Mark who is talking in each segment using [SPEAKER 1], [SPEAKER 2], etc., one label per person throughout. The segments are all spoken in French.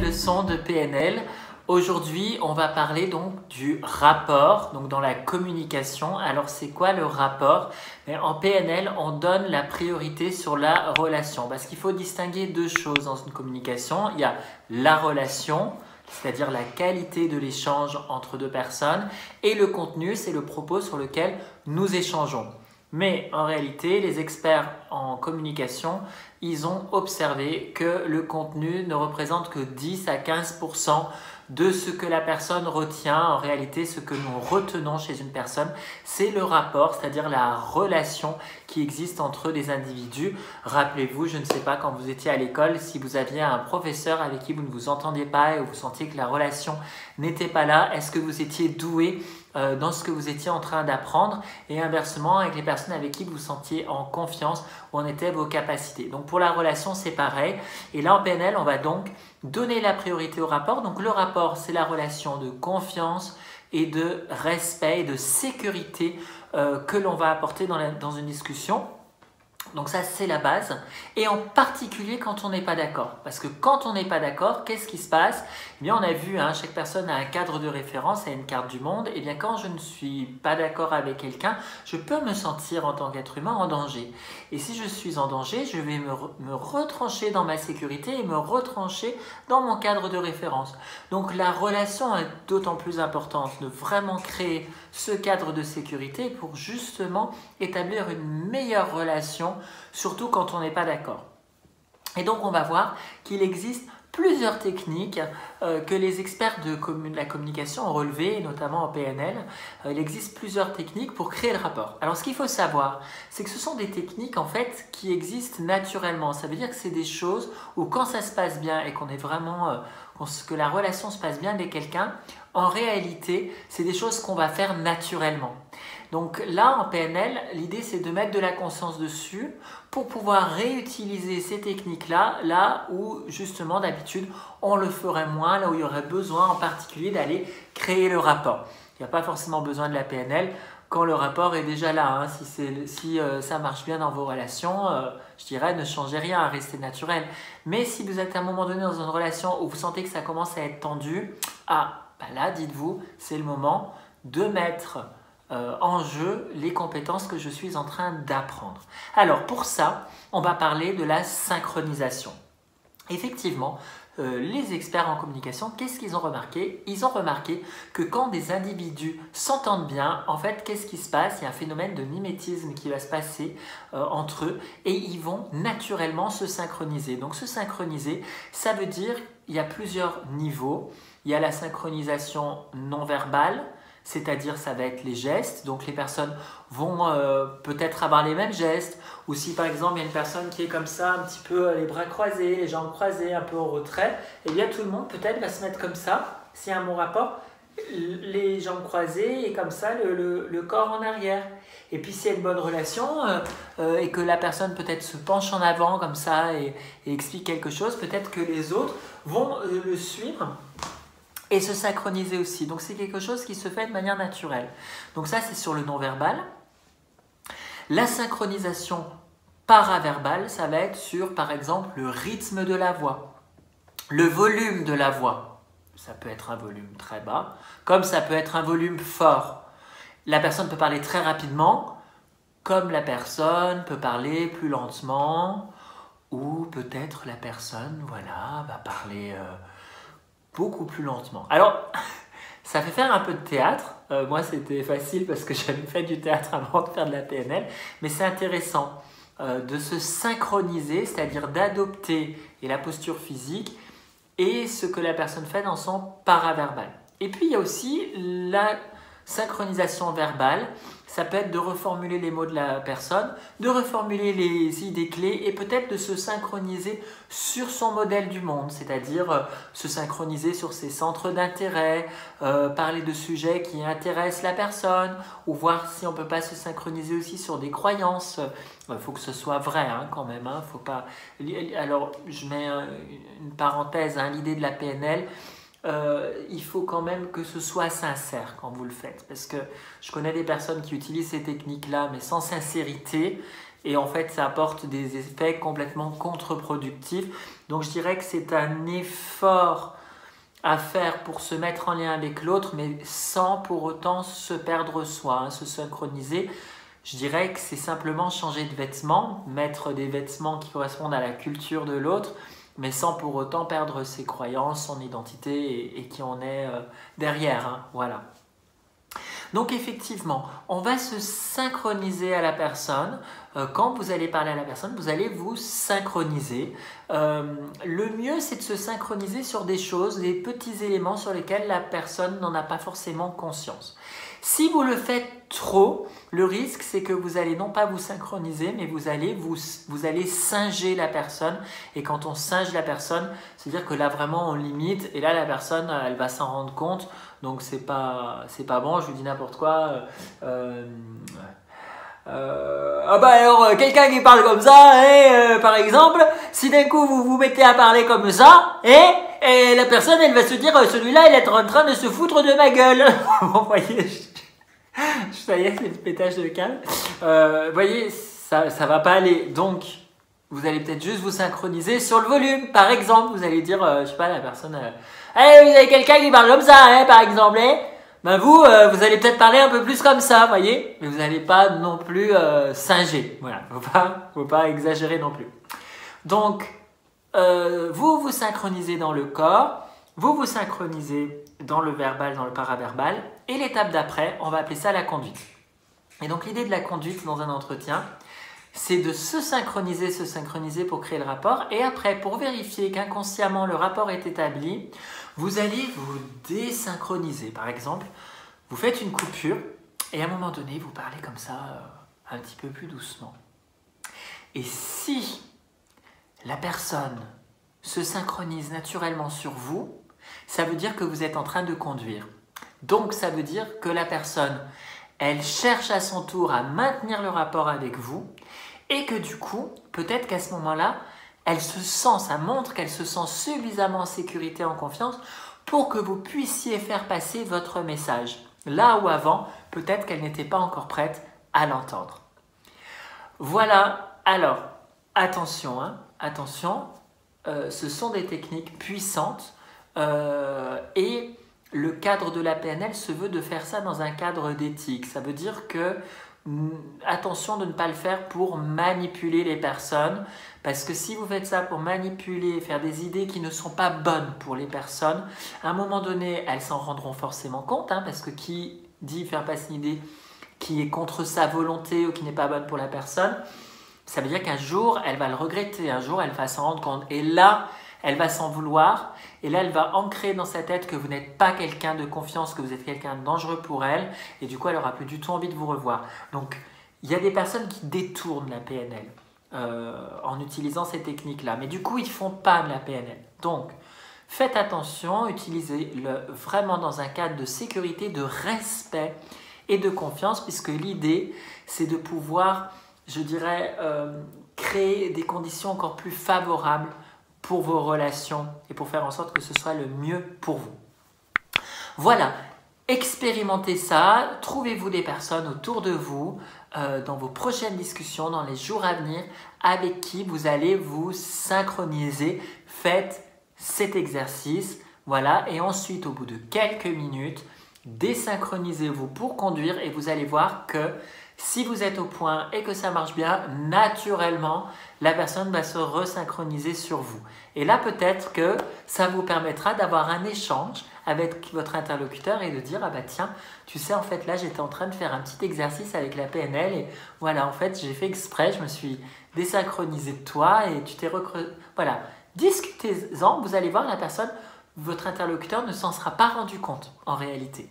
[SPEAKER 1] leçon de PNL. Aujourd'hui, on va parler donc du rapport, donc dans la communication. Alors, c'est quoi le rapport? En PNL, on donne la priorité sur la relation parce qu'il faut distinguer deux choses dans une communication. Il y a la relation, c'est-à-dire la qualité de l'échange entre deux personnes, et le contenu, c'est le propos sur lequel nous échangeons. Mais en réalité, les experts en communication, ils ont observé que le contenu ne représente que 10 à 15% de ce que la personne retient. En réalité, ce que nous retenons chez une personne, c'est le rapport, c'est-à-dire la relation qui existe entre les individus. Rappelez-vous, je ne sais pas, quand vous étiez à l'école, si vous aviez un professeur avec qui vous ne vous entendiez pas et vous sentiez que la relation n'était pas là, est-ce que vous étiez doué dans ce que vous étiez en train d'apprendre, et inversement avec les personnes avec qui vous vous sentiez en confiance, où en étaient vos capacités. Donc pour la relation, c'est pareil. Et là en PNL, on va donc donner la priorité au rapport. Donc le rapport, c'est la relation de confiance et de respect et de sécurité que l'on va apporter dans une discussion. Donc ça, c'est la base, et en particulier quand on n'est pas d'accord. Parce que quand on n'est pas d'accord, qu'est-ce qui se passe? Eh bien, on a vu, chaque personne a un cadre de référence, a une carte du monde. Et bien, quand je ne suis pas d'accord avec quelqu'un, je peux me sentir en tant qu'être humain en danger. Et si je suis en danger, je vais me retrancher dans ma sécurité et me retrancher dans mon cadre de référence. Donc la relation est d'autant plus importante de vraiment créer ce cadre de sécurité pour justement établir une meilleure relation, surtout quand on n'est pas d'accord. Et donc on va voir qu'il existe plusieurs techniques que les experts de la communication ont relevées, notamment en PNL. Il existe plusieurs techniques pour créer le rapport. Alors ce qu'il faut savoir, c'est que ce sont des techniques en fait qui existent naturellement. Ça veut dire que c'est des choses où quand ça se passe bien et qu'on est vraiment, que la relation se passe bien avec quelqu'un, en réalité, c'est des choses qu'on va faire naturellement. Donc là, en PNL, l'idée c'est de mettre de la conscience dessus pour pouvoir réutiliser ces techniques-là, là où justement d'habitude on le ferait moins, là où il y aurait besoin en particulier d'aller créer le rapport. Il n'y a pas forcément besoin de la PNL quand le rapport est déjà là. Si ça marche bien dans vos relations, je dirais ne changez rien, restez naturel. Mais si vous êtes à un moment donné dans une relation où vous sentez que ça commence à être tendu, là dites-vous, c'est le moment de mettre en jeu les compétences que je suis en train d'apprendre. Alors pour ça, on va parler de la synchronisation. Effectivement, les experts en communication, qu'est-ce qu'ils ont remarqué? Ils ont remarqué que quand des individus s'entendent bien, en fait, qu'est-ce qui se passe? Il y a un phénomène de mimétisme qui va se passer entre eux, et ils vont naturellement se synchroniser. Donc se synchroniser, ça veut dire qu'il y a plusieurs niveaux. Il y a la synchronisation non verbale, c'est-à-dire ça va être les gestes, donc les personnes vont peut-être avoir les mêmes gestes, ou si par exemple il y a une personne qui est comme ça, un petit peu les bras croisés, les jambes croisées, un peu en retrait, et bien tout le monde peut-être va se mettre comme ça, s'il y a un bon rapport, les jambes croisées et comme ça le corps en arrière. Et puis s'il y a une bonne relation et que la personne peut-être se penche en avant comme ça et explique quelque chose, peut-être que les autres vont le suivre et se synchroniser aussi. Donc c'est quelque chose qui se fait de manière naturelle. Donc ça, c'est sur le non-verbal. La synchronisation paraverbale, ça va être sur, par exemple, le rythme de la voix, le volume de la voix. Ça peut être un volume très bas, comme ça peut être un volume fort. La personne peut parler très rapidement, comme la personne peut parler plus lentement, ou peut-être la personne, va parler beaucoup plus lentement. Alors, ça fait faire un peu de théâtre. Moi, c'était facile parce que j'avais fait du théâtre avant de faire de la PNL. Mais c'est intéressant de se synchroniser, c'est-à-dire d'adopter la posture physique et ce que la personne fait dans son paraverbal. Et puis, il y a aussi la synchronisation verbale. Ça peut être de reformuler les mots de la personne, de reformuler les idées clés et peut-être de se synchroniser sur son modèle du monde, c'est-à-dire se synchroniser sur ses centres d'intérêt, parler de sujets qui intéressent la personne, ou voir si on ne peut pas se synchroniser aussi sur des croyances. Il faut que ce soit vrai quand même. Faut pas... Alors, je mets une parenthèse, l'idée de la PNL. Il faut quand même que ce soit sincère quand vous le faites, parce que je connais des personnes qui utilisent ces techniques-là mais sans sincérité, et en fait ça apporte des effets complètement contre-productifs. Donc je dirais que c'est un effort à faire pour se mettre en lien avec l'autre, mais sans pour autant se perdre soi, hein, se synchroniser. Je dirais que c'est simplement changer de vêtements, mettre des vêtements qui correspondent à la culture de l'autre, mais sans pour autant perdre ses croyances, son identité et qui on est derrière. Hein, voilà. Donc effectivement, on va se synchroniser à la personne. Quand vous allez parler à la personne, vous allez vous synchroniser. Le mieux, c'est de se synchroniser sur des choses, des petits éléments sur lesquels la personne n'en a pas forcément conscience. Si vous le faites trop, le risque, c'est que vous allez non pas vous synchroniser, mais vous allez singer la personne. Et quand on singe la personne, c'est-à-dire que là, vraiment, on limite. Et là, la personne, elle va s'en rendre compte. Donc, c'est pas bon. Je vous dis n'importe quoi. Alors, quelqu'un qui parle comme ça, par exemple, si d'un coup, vous vous mettez à parler comme ça, et la personne, elle va se dire, celui-là, il est en train de se foutre de ma gueule. Vous voyez, ça y est, c'est le pétage de câble. Vous voyez, ça va pas aller. Donc, vous allez peut-être juste vous synchroniser sur le volume. Par exemple, vous allez dire, je sais pas, la personne, vous avez quelqu'un qui parle comme ça, par exemple, ben vous allez peut-être parler un peu plus comme ça, vous voyez, mais vous n'allez pas non plus singer. Voilà, faut pas exagérer non plus. Donc, vous vous synchronisez dans le corps, vous vous synchronisez dans le verbal, dans le paraverbal, et l'étape d'après, on va appeler ça la conduite. Et donc, l'idée de la conduite dans un entretien, c'est de se synchroniser pour créer le rapport, et après, pour vérifier qu'inconsciemment le rapport est établi, vous allez vous désynchroniser. Par exemple, vous faites une coupure, et à un moment donné, vous parlez comme ça, un petit peu plus doucement. Et si la personne se synchronise naturellement sur vous, ça veut dire que vous êtes en train de conduire. Donc, ça veut dire que la personne, elle cherche à son tour à maintenir le rapport avec vous et que du coup, peut-être qu'à ce moment-là, ça montre qu'elle se sent suffisamment en sécurité, en confiance pour que vous puissiez faire passer votre message. Là où avant, peut-être qu'elle n'était pas encore prête à l'entendre. Voilà, alors, attention, attention, ce sont des techniques puissantes et le cadre de la PNL se veut de faire ça dans un cadre d'éthique. Ça veut dire que attention de ne pas le faire pour manipuler les personnes, parce que si vous faites ça pour manipuler, faire des idées qui ne sont pas bonnes pour les personnes, à un moment donné, elles s'en rendront forcément compte, parce que qui dit faire passer une idée qui est contre sa volonté ou qui n'est pas bonne pour la personne, ça veut dire qu'un jour, elle va le regretter, un jour, elle va s'en rendre compte. Et là, elle va s'en vouloir, et là, elle va ancrer dans sa tête que vous n'êtes pas quelqu'un de confiance, que vous êtes quelqu'un de dangereux pour elle, et du coup, elle n'aura plus du tout envie de vous revoir. Donc, il y a des personnes qui détournent la PNL en utilisant ces techniques-là, mais du coup, ils ne font pas de la PNL. Donc, faites attention, utilisez-le vraiment dans un cadre de sécurité, de respect et de confiance, puisque l'idée, c'est de pouvoir, je dirais, créer des conditions encore plus favorables pour vos relations et pour faire en sorte que ce soit le mieux pour vous. Voilà, expérimentez ça, trouvez-vous des personnes autour de vous dans vos prochaines discussions, dans les jours à venir, avec qui vous allez vous synchroniser. Faites cet exercice, voilà, et ensuite au bout de quelques minutes, désynchronisez-vous pour conduire et vous allez voir que si vous êtes au point et que ça marche bien, naturellement, la personne va se resynchroniser sur vous. Et là, peut-être que ça vous permettra d'avoir un échange avec votre interlocuteur et de dire « Ah bah tiens, tu sais, en fait, là, j'étais en train de faire un petit exercice avec la PNL et voilà, en fait, j'ai fait exprès, je me suis désynchronisé de toi et tu t'es Voilà, discutez-en, vous allez voir, la personne, votre interlocuteur ne s'en sera pas rendu compte en réalité.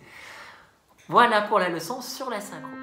[SPEAKER 1] Voilà pour la leçon sur la synchro.